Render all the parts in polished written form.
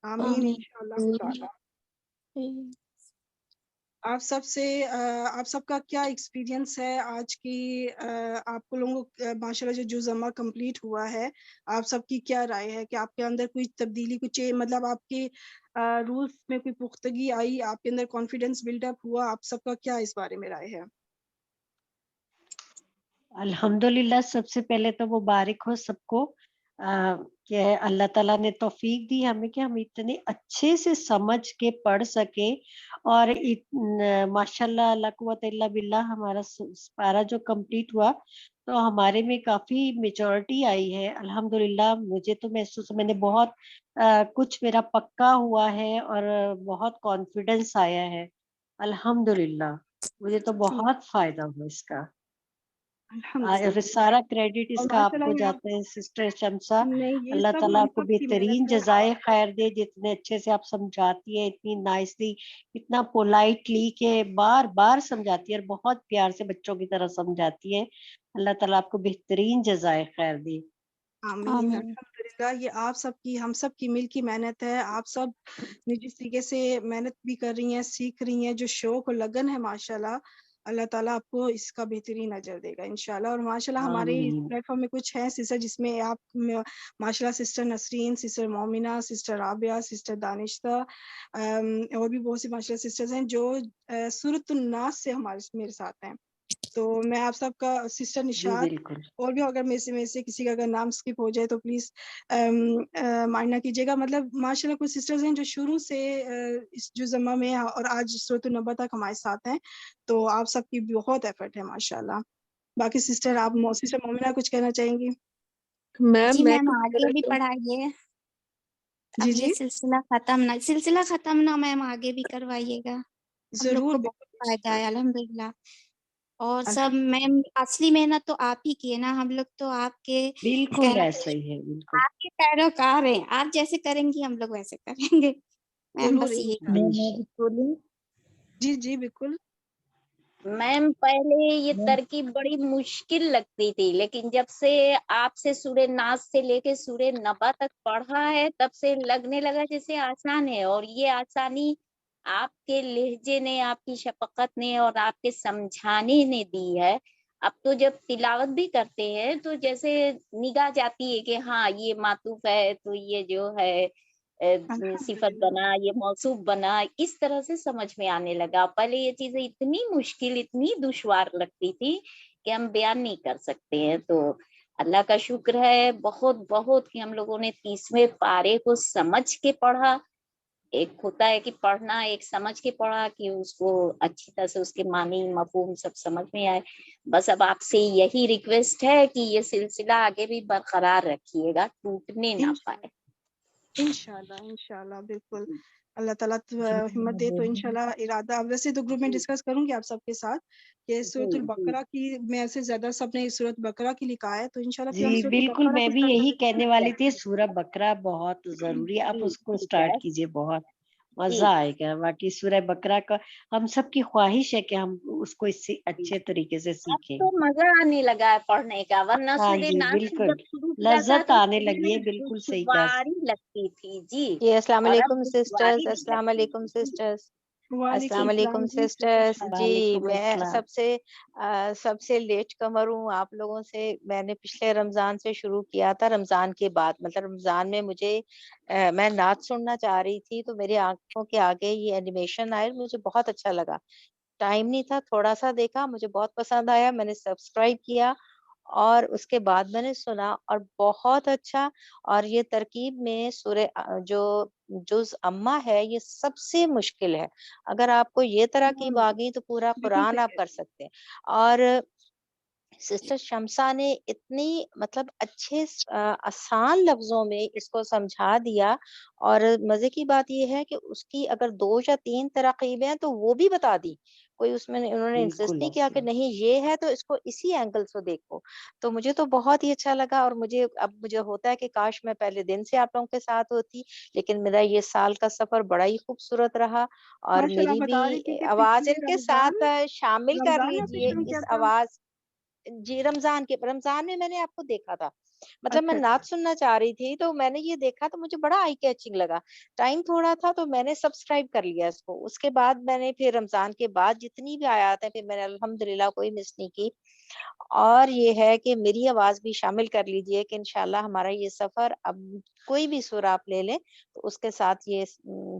आमीन आमीन। इंशाअल्लाह ताला। आप सबका क्या एक्सपीरियंस है आज की आप लोगों को माशाल्लाह जो जुज़ अम्मा कंप्लीट हुआ है, आप सबकी क्या राय है कि आपके अंदर कोई तब्दीली कुछ मतलब आपके रूल्स में कोई पुख्तगी आई, आपके अंदर कॉन्फिडेंस बिल्डअप हुआ, आप सबका क्या इस बारे में राय है? अल्हम्दुलिल्लाह, सबसे पहले तो मुबारक हो सबको कि अल्लाह ताला ने तौफीक दी हमें कि हम इतने अच्छे से समझ के पढ़ सके और माशाल्लाह ला कुव्वत इल्ला बिल्लाह हमारा पारा जो कंप्लीट हुआ तो हमारे में काफी मेजॉरिटी आई है अल्हम्दुलिल्लाह। मुझे तो महसूस मैंने बहुत कुछ मेरा पक्का हुआ है और बहुत कॉन्फिडेंस आया है अल्हम्दुलिल्लाह। मुझे तो बहुत फायदा हुआ इसका और अल्हम्दुलिल्लाह। सारा क्रेडिट और इसका माशाल्लाह आपको ये आप जाता है सिस्टर शम्सा। नहीं, ये अल्लाह सब ताला हम आपको सब की बेहतरीन मेहनत है। जजाए खैर दे, जितने अच्छे से आप समझाती है, इतनी नाइसली, इतना पोलाइटली के बार बार समझाती है और बहुत प्यार से बच्चों की तरह समझाती है। अल्लाह ताला आपको बेहतरीन जजाए खैर दे। आमीन आमीन। अल्हम्दुलिल्लाह। ये आप सबकी हम सब की मिल की मेहनत है। आप सब जिस तरीके से मेहनत भी कर रही हैं, सीख रही हैं, जो शौक और लगन है माशाल्लाह, अल्लाह ताला आपको इसका बेहतरीन अजर देगा इंशाल्लाह। और माशाल्लाह हमारे इस आमीन। प्लेटफॉर्म में कुछ हैं सिस्टर जिसमें आप माशाल्लाह sister Nasreen, sister Momina, sister Rabia, sister Danishta और भी बहुत सी माशाल्लाह सिस्टर्स हैं जो सूरतुन नास से हमारे मेरे साथ हैं। तो मैं आप सबका सिस्टर जी निशात बिल्कुल। और भी अगर मेरे से किसी का अगर नाम स्किप हो जाए तो प्लीज माइंड ना कीजिएगा। मतलब माशाल्लाह कुछ सिस्टर्स हैं जो शुरू से इस जुज़म्मा में और आज सूरतुन नबा तक हमारे साथ हैं। तो आप सबकी बहुत एफर्ट है माशाल्लाह। बाकी सिस्टर आप सिस्टर मोमिना कुछ कहना चाहेंगी? मैम जी मैं मैम, कुछ आगे भी कहना पढ़ाइए। जी अब ये जी सिलसिला खत्म ना मैम, आगे भी करवाइएगा। हम लोग जरूर को बहुत बिल्कुल फायदा है अल्हम्दुलिल्लाह। और सब अल्हम्दुलिल्लाह। मैम असली मेहनत तो आप ही की है ना, हम लोग तो आपके बिल्कुल ऐसा ही है बिल्कुल। आपके पैरोकार हैं। आप जैसे करेंगी हम लोग वैसे करेंगे। मैम जरूर बस ये मैं इंशाल्लाह। कुछ बोलूं। जी जी बिल्कुल। मैम पहले ये तरकीब बड़ी मुश्किल लगती थी, लेकिन जब से आपसे सूरे नाज से लेके सूरे नबा तक पढ़ा है तब से लगने लगा जैसे आसान है। और ये आसानी आपके लहजे ने, आपकी शफकत ने और आपके समझाने ने दी है। अब तो जब तिलावत भी करते हैं तो जैसे निगाह जाती है कि हाँ ये मातूफ है तो ये जो है सिफत अल्हम्दुलिल्लाह। बना, ये मौसूफ बना, इस तरह से समझ में आने लगा। पहले ये चीजें इतनी मुश्किल, इतनी दुश्वार लगती थी कि हम बयान नहीं कर सकते हैं। तो अल्लाह का शुक्र है बहुत बहुत कि हम लोगों ने 30वें पारे को समझ के पढ़ा। एक होता है कि पढ़ना, एक समझ के पढ़ा कि उसको अच्छी तरह से उसके मानी मफहूम सब समझ में आए। बस अब आपसे यही रिक्वेस्ट है कि ये सिलसिला आगे भी बरकरार रखिएगा, टूटने ना पाए। इंशाल्लाह इंशाल्लाह बिल्कुल। अल्लाह ताला हिम्मत दे तो इंशाल्लाह इरादा। अब वैसे तो ग्रुप में डिस्कस करूंगी आप सबके साथ कि सूरतुल जी बकरा की में से ज्यादा सबने सूरत बकरा की लिखा है, तो इंशाल्लाह फिर हम जी सूरत बिल्कुल, बकरा मैं को भी स्टार्ट कर यही देते कहने ठीक है, वाली थी, सूरह बकरा बहुत जरूरी है, आप जी उसको ठीक स्टार्ट है, कीजिए, बहुत मजा ठीक आएगा। बाकी सूरह बकरा का हम सबकी ख्वाहिश है कि हम उसको इससे है। अच्छे तरीके से अब सीखें। तो मजा आने लगा है पढ़ने का, वरना हाँ सूर्य जी नाथ से बिल्कुल, जब शुरू किया था लज्जत तो आने शुरू लगी है, में बिल्कुल सही कहा। दुश्वारी लगती थी जी। जी अस्सलाम और अब वालेकुम सिस्टर्स, दुश्वारी नहीं अस्सलाम लगती वालेकुम जी। सिस्टर्स, अस्सलाम वालेकुम वालेकुम सलाम जी सिस्टर सिस्टर्स। शाह। जी वालेकुम मैं अस्सलाम। सबसे लेट कमर हूँ आप लोगों से। मैंने पिछले रमजान से शुरू किया था, रमजान के बाद मतलब रमजान में मुझे मैं नात सुनना चाह रही थी तो मेरी आंखों के आगे ये एनिमेशन आए, मुझे बहुत अच्छा लगा। टाइम नहीं था, थोड़ा सा देखा, मुझे बहुत पसंद आया, मैंने सब्सक्राइब किया और उसके बाद मैंने सुना और बहुत अच्छा। और ये तरकीब में जो जुज़ अम्मा है ये सबसे मुश्किल है। अगर आपको ये तरकीब आ गई तो पूरा बिल्कुल कुरान सही आप कह कर रही सकते हैं। और सिस्टर शम्सा ने इतनी मतलब आसान लफ्जों में इसको समझा दिया। और मजे की बात ये है कि उसकी अगर 2 या 3 तरकीबें हैं तो वो भी बता दी। कोई उसमें उन्होंने इंसिस्ट बिल्कुल नहीं किया कि ऐसे नहीं ये है तो इसको इसी एंगल से देखो। तो मुझे तो बहुत ही अच्छा लगा और मुझे होता है कि काश मैं पहले दिन से आप लोगों के साथ होती। लेकिन मेरा ये साल का सफर बड़ा ही खूबसूरत रहा। और माशाल्लाह मेरी बता रही थी भी कि आवाज पिछले इनके रमजान साथ शामिल कर रमजान में आपने लीजिए शुरू किया इस था। आवाज। जी रमजान में मैंने आपको देखा था। मतलब मैं अच्छा, नात सुनना चाह रही थी, तो मैंने ये देखा तो मुझे बड़ा आई कैचिंग लगा। टाइम थोड़ा था तो मैंने सब्सक्राइब कर लिया इसको। उसके बाद मैंने फिर रमज़ान के बाद जितनी भी आयत हैं फिर मैंने अल्हम्दुलिल्लाह कोई मिस नहीं की। और ये है कि मेरी आवाज़ भी शामिल कर लीजिए कि इंशाल्लाह हमारा ये सफ़र, अब कोई भी सूरा आप ले लें तो उसके साथ ये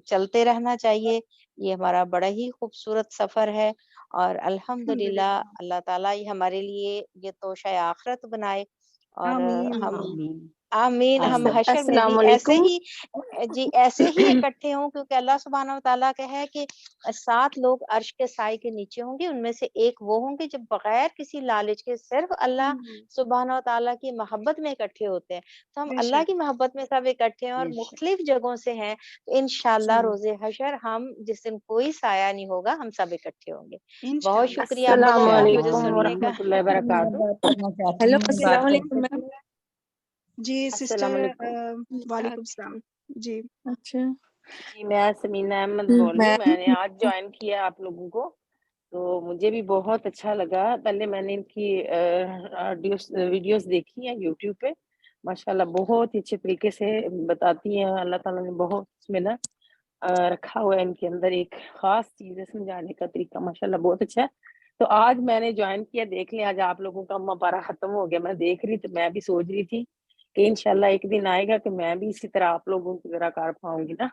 चलते रहना चाहिए। ये हमारा बड़ा ही खूबसूरत सफ़र है और अल्हम्दुलिल्लाह अल्हम्दुलिल्लाह। अल्लाह ताला ये हमारे लिए ये तोशा आखिरत बनाए और आमीन। हम आमीन आमीन, हम आमीन। हशर में अस्सलाम भी ऐसे वालेकुम। ही जी ऐसे ही इकट्ठे हों, क्योंकि अल्लाह सुब्हानहू व तआला का है कि 7 लोग अर्श के साए के नीचे होंगे, उनमें से एक वो होंगे जो बगैर किसी लालच के सिर्फ अल्लाह सुब्हानहू व तआला की मोहब्बत में इकट्ठे होते हैं। तो हम अल्लाह बेशक, की मोहब्बत में सब इकट्ठे हैं और बेशक। मुख्तलिफ जगहों से हैं, तो इंशाअल्लाह जी, रोज़े हशर हम जिस दिन कोई साया नहीं होगा, हम सब इकट्ठे होंगे। बहुत इंशाअल्लाह। शुक्रिया आप लोगों अस्सलाम का इंशाअल्लाह मुझे वालेकुम व आमीन। सुनने का। रहमतुल्लाहि व मैं बरकातहू। बात करना चाहती हेलो हूँ, मैं अस्सलाम बात कर वालेकुम सकती मैम। हूँ? जी अस्सलाम सिस्टर वालेकुम। वालेकुम सलाम। जी, अच्छा। जी, मैं समीना अहमद बोल रही हूँ। मैम मैंने आज ज्वाइन किया आप लोगों को, तो मुझे भी बहुत अच्छा लगा। पहले मैंने इनकी वीडियोस देखी हैं यूट्यूब पे। माशाल्लाह बहुत ही अच्छे तरीके से बताती हैं। अल्लाह ताला ने बहुत इसमें ना रखा हुआ है इनके अंदर एक खास चीज़ है, समझाने का तरीका माशाल्लाह बहुत अच्छा है। तो आज मैंने ज्वाइन किया, देख लिया आज आप लोगों का मपारा खत्म हो गया। मैं देख रही तो मैं भी सोच रही थी कि इंशाल्लाह एक दिन आएगा कि मैं भी इसी तरह आप लोगों की तरह कर पाऊंगी ना।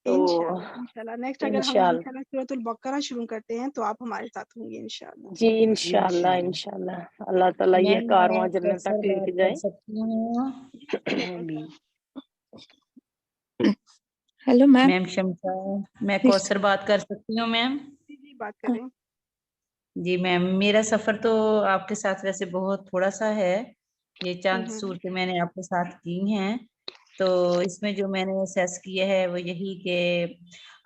तो इंशाल्लाह नेक्स्ट अगर हम इंशाल्लाह इंशाल्लाह सूरतुल बकरा शुरू करते हैं तो आप हमारे साथ होंगे इंशाल्लाह। जी, इंशाल्लाह इंशाअल्लाह। इंशाल्लाह अल्लाह ताला ये मैम कारवां मैं जन्नत कौसर तक बात लेके कर जाए। सकती हूँ? आमीन। Hello ma'am. मैम शमसा, मैं प्लीज। कौसर बात कर सकती हूँ मैम? जी, जी बात करें। जी मैम, मेरा सफ़र तो आपके साथ वैसे बहुत थोड़ा-सा है। ये चंद हम्म, सूरतें मैंने आपके साथ की हैं। तो इसमें जो मैंने असेस किया है वो यही कि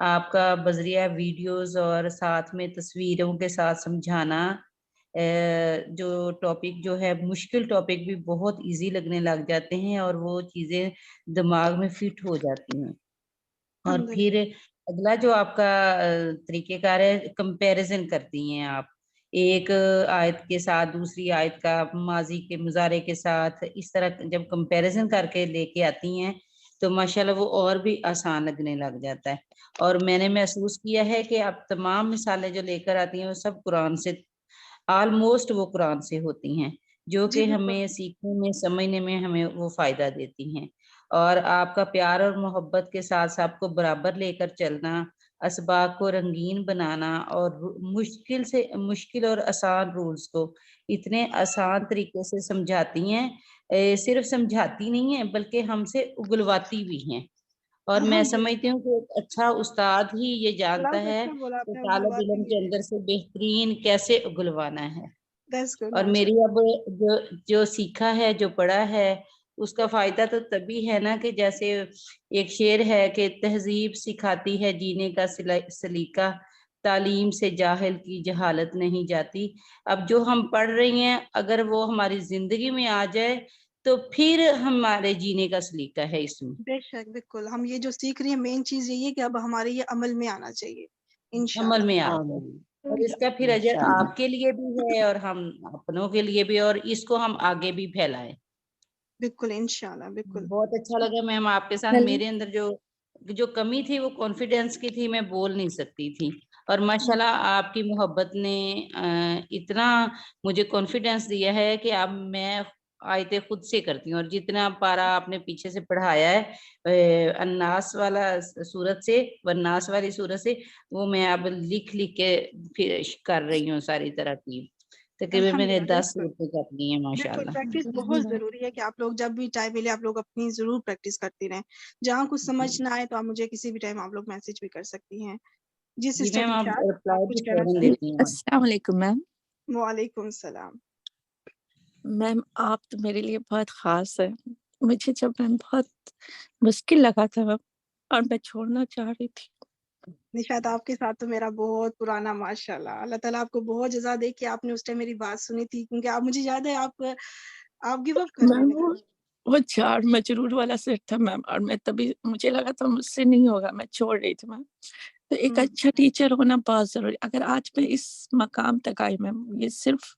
आपका बज़रिया वीडियोज़ और साथ में तस्वीरों के साथ समझाना, जो टॉपिक जो है मुश्किल टॉपिक भी बहुत ईज़ी लगने लग जाते हैं और वो चीज़ें दिमाग में फ़िट हो जाती हैं। और फिर अल्हम्दुलिल्लाह। अगला जो आपका तरीक़ेकार है, कंपैरिज़न करती हैं आप। एक आयत के साथ दूसरी आयत का माज़ी के मुज़ारे के साथ इस तरह जब कंपैरिज़न करके लेके आती हैं, तो माशाअल्लाह वो और भी आसान लगने लग जाता है। और मैंने महसूस किया है कि आप तमाम मिसालें जो लेकर आती हैं, वो सब कुरान से ऑलमोस्ट वो कुरान से होती हैं, जो जी कि बिल्कुल। हमें सीखने में, समझने में हमें वो फ़ायदा देती हैं। और आपका प्यार और मोहब्बत के साथ सबको बराबर लेकर चलना, असबाब को रंगीन बनाना और मुश्किल से मुश्किल और आसान रूल्स को इतने आसान तरीके से समझाती हैं। सिर्फ़ समझाती नहीं हैं, बल्कि हमसे उगलवाती भी हैं। और मैं समझती अल्हम्दुलिल्लाह। हूँ कि एक अच्छा उस्ताद ही ये जानता बहुत है अच्छा बोला कि आपने, उगलवाती तालिब-इल्म भी के है। अंदर से बेहतरीन कैसे उगलवाना है। दैट्स गुड और मेरी माशाल्लाह। अब जो जो सीखा है, जो पढ़ा है, उसका फ़ायदा तो तभी है ना कि जैसे एक शेर है कि तहज़ीब सिखाती है जीने का सलीका, तालीम से जाहिल की जहालत नहीं जाती। अब जो हम पढ़ रही हैं, अगर वो हमारी ज़िंदगी में आ जाए, तो फिर हमारे जीने का सलीका है इसमें। बेशक, बिल्कुल। हम ये जो सीख रही हैं मेन चीज़ यही है कि अब हमारे ये अमल में आना चाहिए, अमल इंशाल्लाह। में आ जाए। आमीन। और इसका फिर अजर इंशाअल्लाह। आपके लिए भी है और हम अपनों के लिए भी, और इसको हम आगे भी फैलाएँ। बिल्कुल, इंशाल्लाह, बिल्कुल। बहुत अच्छा लगा मैम आपके साथ। हेलो। मेरे अंदर जो जो कमी थी वो कॉन्फिडेंस की थी, मैं बोल नहीं सकती थी। और माशाल्लाह आपकी मोहब्बत ने इतना मुझे कॉन्फिडेंस दिया है कि अब मैं आयतें खुद से करती हूँ। और जितना पारा आपने पीछे से पढ़ाया है अन्नास वाला सूरत से, वन्नास वाली सूरत से, वो मैं अब लिख-लिख के फिर कर रही हूँ सारी तरकीब। तकरीबन मैंने अल्हम्दुलिल्लाह, 10 दैट्स गुड। सूरतें कर ली हैं बिल्कुल, माशाल्लाह। प्रैक्टिस बहुत ज़रूरी है कि आप लोग जब भी टाइम मिले आप लोग अपनी ज़रूर प्रैक्टिस करती रहें। जहाँ कुछ समझ जी। ना आए तो आप मुझे किसी भी टाइम आप लोग मैसेज भी कर सकती हैं। जी जी सिस्टर मैम, आप दिलशाद, आप रिप्लाई कुछ भी कहना फ़ौरन चाहेंगी? देती हैं। अस्सलाम वालेकुम मैम। वालेकुम सलाम। मैम आप तो मेरे लिए बहुत ख़ास हैं। मुझे जब मैम बहुत मुश्किल लगा था मैम और मैं छोड़ना चाह रही थी। निशात आपके साथ तो मेरा बहुत पुराना माशाल्लाह, अल्लाह ताला आपको बहुत जज़ा दे कि आपने उस टाइम मेरी बात सुनी थी, क्योंकि आप मुझे याद है आप गिव अप करने मैम लगी। वो जार मजरूर वाला सेट था मैम और मैं तभी मुझे लगा था मुझसे नहीं होगा, मैं छोड़ रही थी मैम। तो एक हुँ, अच्छा टीचर होना बहुत ज़रूरी। अगर आज मैं इस मकाम तक आई मैम, ये सिर्फ़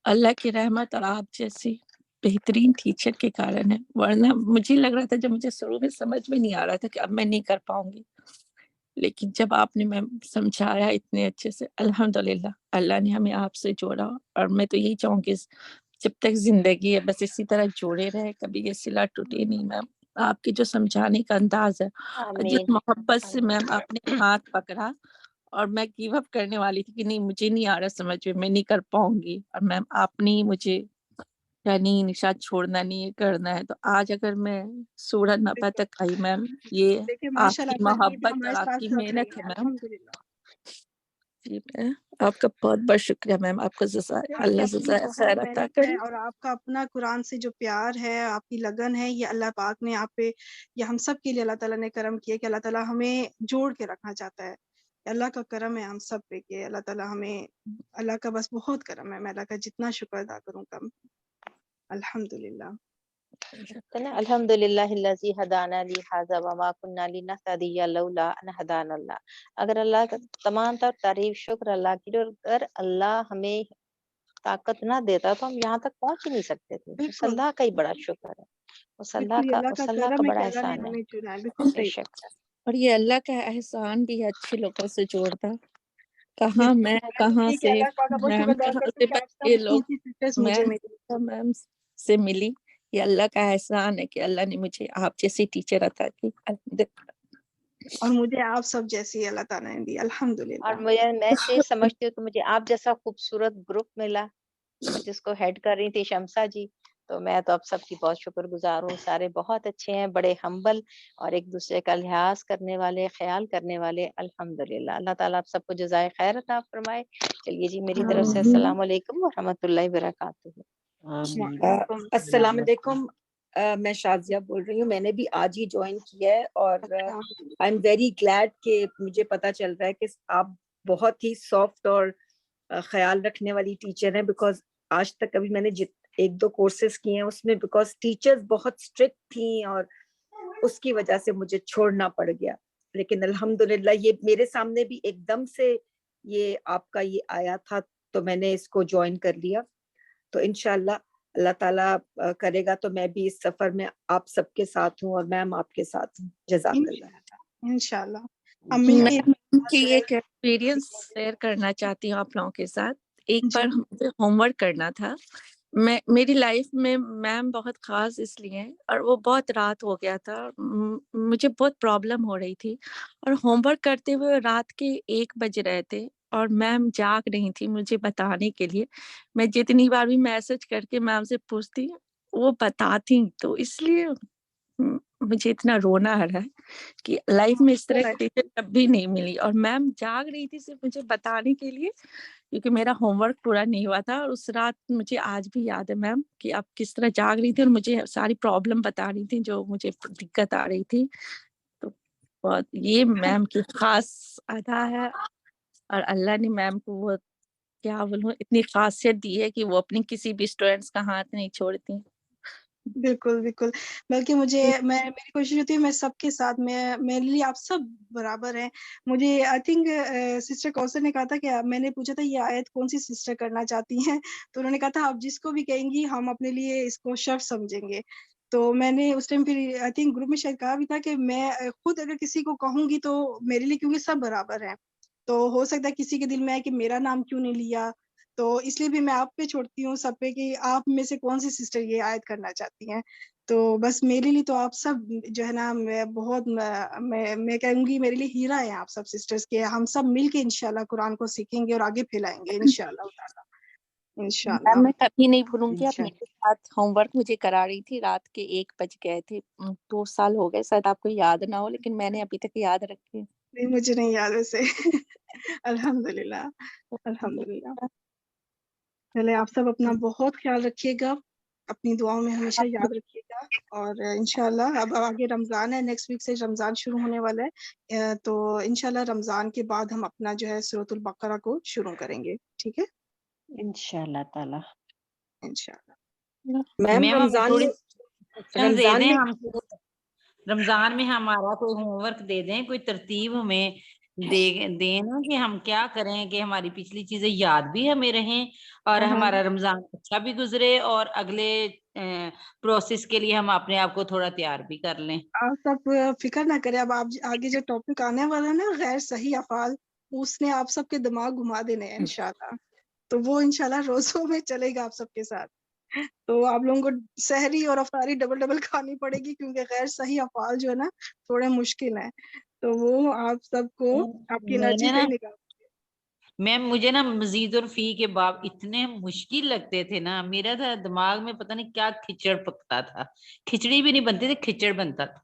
अल्लाह की रहमत और आप जैसी बेहतरीन टीचर के कारण है, वरना मुझे लग रहा था, जब मुझे शुरू में समझ में नहीं आ रहा था कि अब मैं नहीं कर पाऊंगी, लेकिन जब आपने मैम समझाया इतने अच्छे से, अल्हम्दुलिल्लाह अल्लाह ने हमें आपसे जोड़ा। और मैं तो यही चाहूंगी जब तक जिंदगी है बस इसी तरह जोड़े रहे, कभी ये सिला टूटे नहीं मैम। आपके जो समझाने का अंदाज है और जिस आमीन मोहब्बत से मैम आमीन। आपने हाथ पकड़ा, और मैं गिव अप करने वाली थी कि नहीं मुझे नहीं आ रहा समझ में, मैं नहीं कर पाऊंगी, और मैम आपने ही मुझे या नहीं निशा छोड़ना नहीं है, करना है। तो आज अगर मैं सूरत नफा बिल्कुल। तक आई मैम, ये देखिए माशाल्लाह आपकी आपका दीद मोहब्बत हमारे और साथ आपकी साथ रही मेहनत है, है मैम। अल्हम्दुलिल्लाह। जी मैं आपका बहुत बहुत शुक्रिया मैम, आपका जज़ाय आपकी अल्लाह अपनी जज़ाय बहुत खैर अता मेहनत है करे। और आपका अपना कुरान से जो प्यार है, आपकी लगन है, ये अल्लाह पाक ने आप पे, ये हम सब के लिए अल्लाह ताला ने करम किया कि अल्लाह ताला हमें जोड़ के रखना चाहता है। अल्लाह का करम है हम सब पे कि अल्लाह ताला हमें, अल्लाह का बस बहुत करम है, मैं अल्लाह का जितना शुक्र अदा करूँ कम। अल्हम्दुलिल्लाह। तो ना अल्हम्दुलिल्लाहिल्लज़ी हदाना लिहाज़ा वमा कुन्ना लिनहतदिया लौला अन हदाना अल्लाह। अगर अल्लाह का तमाम तर तारीफ शुक्र अल्लाह की, और अगर अल्लाह हमें ताकत ना देता तो हम यहाँ तक पहुंच ही नहीं सकते थे। उस बिल्कुल, अल्लाह का ही बड़ा शुक्र है, उस बिल्कुल ये अल्लाह उस का अल्लाह का करम है कि बड़ा अल्लाह ने एहसान है। हमें चुना है, बिल्कुल सही बेशक बात है। और ये अल्लाह का एहसान भी है अच्छे लोगों से जोड़ता। कहाँ बिल्कुल, मैं मैं तो कहाँ यही कि से अल्लाह पाक का बहुत मैम, शुक्र अदा कहाँ करती से हूँ कि आप सब ये इतनी लोग, अच्छी सिस्टर्स मुझे मैं मिली। मैम से मिली। ये अल्लाह का एहसान है कि अल्लाह ने मुझे आप जैसी टीचर अता की। अल्हम्दुलिल्लाह। और मुझे आप सब जैसी अल्लाह ताला ने दी, और अल्हम्दुलिल्लाह। मैं से समझती हूँ कि मुझे आप जैसा खूबसूरत ग्रुप मिला, जिसको हेड कर रही थी शमसा जी। तो मैं तो आप सबकी बहुत शुक्रगुजार हूँ। सारे बहुत अच्छे हैं, बड़े हम्बल और एक दूसरे का लिहाज करने वाले, ख्याल करने वाले। अल्हम्दुलिल्लाह, अल्लाह ताला आप सबको जज़ाए खैर अता फरमाए। चलिए जी, मेरी तरफ से अस्सलाम वालेकुम व रहमतुल्लाहि व बरकातुहू। आमीन। अस्सलाम वालेकुम। मैं शाजिया बोल रही हूँ, मैंने भी आज ही ज्वाइन किया है और अच्छा, आई एम वेरी ग्लैड कि मुझे पता चल रहा है कि आप बहुत ही सॉफ्ट और ख्याल रखने वाली टीचर हैं। बिकॉज आज तक अभी मैंने एक दो कोर्सेज किए हैं उसमें, बिकॉज टीचर्स बहुत स्ट्रिक्ट थी और उसकी वजह से मुझे छोड़ना पड़ गया। लेकिन अल्हम्दुलिल्लाह ये मेरे सामने भी एकदम से ये आपका ये आया था, तो मैंने इसको ज्वाइन कर लिया। तो इंशाल्लाह अल्लाह ताला करेगा तो मैं भी इस सफर में आप सबके साथ हूँ और मैम आपके साथ हूँ। जज़ाकल्लाह। इंशाल्लाह हम मिलके मैं कि जो है एक एक्सपीरियंस शेयर करना चाहती हूँ आप लोगों के साथ। एक जी बार मुझे होमवर्क करना था। मेरी लाइफ में मैम बहुत खास इसलिए हैं, और वो बहुत रात हो गया था, मुझे बहुत प्रॉब्लम हो रही थी, और होमवर्क करते हुए रात के 1 बज रहे थे और मैम जाग रही थी मुझे बताने के लिए। मैं जितनी बार भी मैसेज करके मैम से पूछती, वो बताती, तो इसलिए मुझे इतना रोना आ रहा है कि लाइफ में इस तरह की टीचर कभी नहीं मिली। और मैम जाग रही थी सिर्फ मुझे बताने के लिए, क्योंकि मेरा होमवर्क पूरा नहीं हुआ था। और उस रात मुझे आज भी याद है मैम कि आप किस तरह जाग रही थी और मुझे सारी प्रॉब्लम बता रही थी जो मुझे दिक्कत आ रही थी। तो बहुत ये मैम की खास अदा है, और अल्लाह ने मैम को वो क्या बोलूं इतनी खासियत दी है कि वो अपनी किसी भी स्टूडेंट्स का हाथ नहीं छोड़ती। बिल्कुल, बिल्कुल। बल्कि मेरी कोशिश होती है मैं सबके साथ, मेरे लिए आप सब बराबर हैं। मुझे आई थिंक सिस्टर कौसर ने कहा था कि मैंने पूछा था ये आयत कौन-सी सिस्टर करना चाहती हैं? तो उन्होंने कहा था आप जिसको भी कहेंगी हम अपने लिए इसको शर्त समझेंगे। तो मैंने उस टाइम फिर आई थिंक ग्रुप में शायद कहा भी था कि मैं खुद अगर किसी को कहूँगी तो मेरे लिए, क्योंकि सब बराबर हैं। तो हो सकता है किसी के दिल में आए कि मेरा नाम क्यों नहीं लिया? तो इसलिए भी मैं आप पे छोड़ती हूँ सब पे कि आप में से कौन सी सिस्टर ये आयत करना चाहती हैं। तो बस मेरे लिए तो आप सब जो है ना, मैं कहूँगी मेरे लिए हीरा है आप सब सिस्टर्स के। हम सब मिलके इंशाल्लाह कुरान को सीखेंगे और आगे फैलाएंगे इंशाल्लाह ताला, मैम इंशाल्लाह मैं कभी नहीं भूलूंगी, आप इंशाल्लाह। मेरे साथ होमवर्क मुझे करा रही थी, रात के 1 बज गए थे। 2 साल हो गए, शायद आपको याद ना हो, लेकिन मैंने अभी तक याद रखी है। नहीं मुझे नहीं याद वैसे अल्हम्दुलिल्लाह, अल्हम्दुलिल्लाह। चले आप सब अपना बहुत ख्याल रखिएगा, अपनी दुआओं में हमेशा याद रखिएगा। और इंशाल्लाह अब आगे रमज़ान है, नेक्स्ट वीक से रमज़ान शुरू होने वाला है। तो इंशाल्लाह रमज़ान के बाद हम अपना जो है सूरतुल बकरा को शुरू करेंगे, ठीक है? इंशाल्लाह ताला। इंशाल्लाह। मैम मैम हमें रमजान थोड़ी में suggestions दे रमजान दें, में हम रमजान में हमारा कोई होमवर्क दे दें, कोई तरतीब हमें دیں نا کہ ہم کیا کریں کہ ہماری پچھلی چیزیں یاد بھی ہمیں رہیں اور ہاں ہمارا رمضان اچھا بھی گزرے اور اگلے پروسیس کے لیے ہم اپنے آپ کو تھوڑا تیار بھی کر لیں. آپ سب فکر نہ کریں. اب آپ آگے جو ٹاپک آنے والا ہے نا غیر صحیح افعال، اس نے آپ سب کے دماغ گھما دینے ہیں انشاءاللہ. تو وہ انشاءاللہ روزوں میں چلے گا آپ سب کے ساتھ. تو آپ لوگوں کو سحری اور افطاری ڈبل کھانی پڑے گی، کیونکہ غیر صحیح افعال جو ہے نا تھوڑے مشکل ہیں. تو وہ آپ سب کو آپ کی میں انرجی نے سے نا نکال. میم مجھے نا مزید اور فی کے باب اتنے مشکل لگتے تھے نا، میرا تھا دماغ میں پتہ نہیں کیا کھچڑ پکتا تھا. کھچڑی بھی نہیں بنتی تھی، کھچڑ بنتا تھا.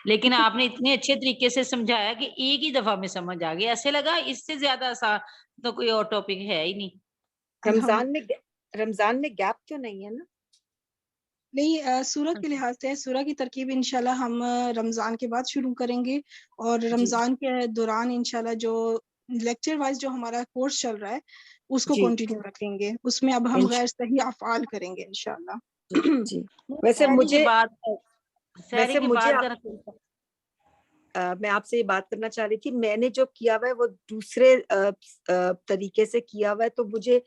لیکن آپ نے اتنے اچھے طریقے سے سمجھایا کہ ایک ہی دفعہ میں سمجھ آ گئی. ایسے لگا اس سے زیادہ آسان تو کوئی اور ٹاپک ہے ہی نہیں. رمضان میں گیپ تو نہیں ہے نا؟ نہیں، سورہ کے لحاظ سے سورہ کی ترکیب انشاءاللہ ہم رمضان کے بعد شروع کریں گے، اور رمضان کے دوران انشاءاللہ جو لیکچر وائز جو ہمارا کورس چل رہا ہے اس کو کنٹینیو رکھیں گے. اس میں اب ہم غیر صحیح افعال کریں گے انشاءاللہ. جی. ویسے مجھے میں آپ سے یہ بات کرنا چاہ رہی تھی، میں نے جو کیا ہوا ہے وہ دوسرے طریقے سے کیا ہوا ہے، تو مجھے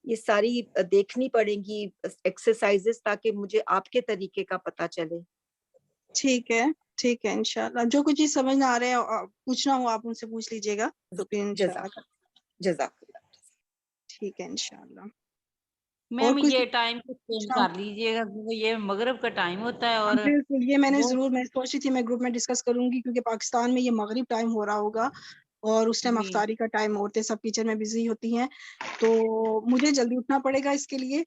یہ ساری دیکھنی پڑیں گی ایکسرسائزز تاکہ مجھے آپ کے طریقے کا پتہ چلے. ٹھیک ہے انشاءاللہ. جو کچھ چیز سمجھ نہ آ رہے ہے پوچھنا ہو آپ ان سے پوچھ لیجیے گا، تو پھر انشاءاللہ. جزاک اللہ. ٹھیک ہے انشاءاللہ. میم یہ ٹائم کو چینج کر لیجیے گا کیونکہ یہ مغرب کا ٹائم ہوتا ہے. اور بالکل، یہ میں نے ضرور میں سوچی تھی میں گروپ میں ڈسکس کروں گی، کیونکہ پاکستان میں یہ مغرب ٹائم ہو رہا ہوگا اور اس ٹائم افطاری کا ٹائم عورتیں سب کچن میں بزی ہوتی ہیں، تو مجھے جلدی اٹھنا پڑے گا اس کے لیے،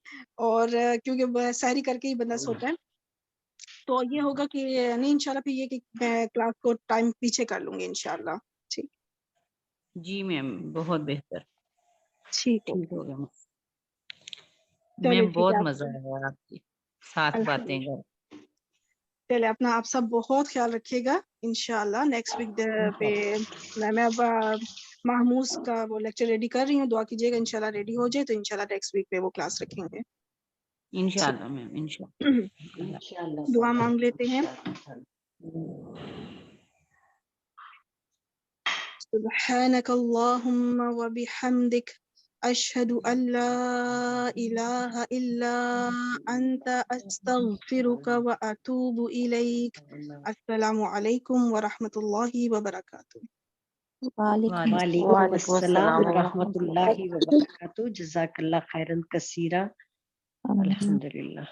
اور کیونکہ سحری کر کے ہی بندہ سوتا ہے. تو یہ ہوگا کہ نہیں انشاءاللہ پھر یہ کہ میں کلاس کو ٹائم پیچھے کر لوں گی انشاءاللہ. ٹھیک. جی میم بہت بہتر. ٹھیک ہو گیا چلے میم، ٹھیک بہت ہے. مزہ آیا آپ کی ساتھ باتیں کر. چلے اپنا آپ سب بہت خیال رکھیے گا انشاءاللہ. نیکسٹ ویک پہ میں اب محموز کا وہ لیکچر ریڈی کر رہی ہوں، دعا کیجیے گا انشاءاللہ ریڈی ہو جائے تو انشاءاللہ نیکسٹ ویک پہ وہ کلاس رکھیں گے. انشاءاللہ میم انشاءاللہ. دعا مانگ لیتے ہیں. سبحانك اللهم وبحمدك أشهد أن لا إله إلا أنت أستغفرك وأتوب إليك. السلام عليكم ورحمة الله وبركاته. وعلیکم السلام ورحمۃ اللہ وبرکاتہ. جزاک اللہ خیرن کثیرہ. الحمدللہ.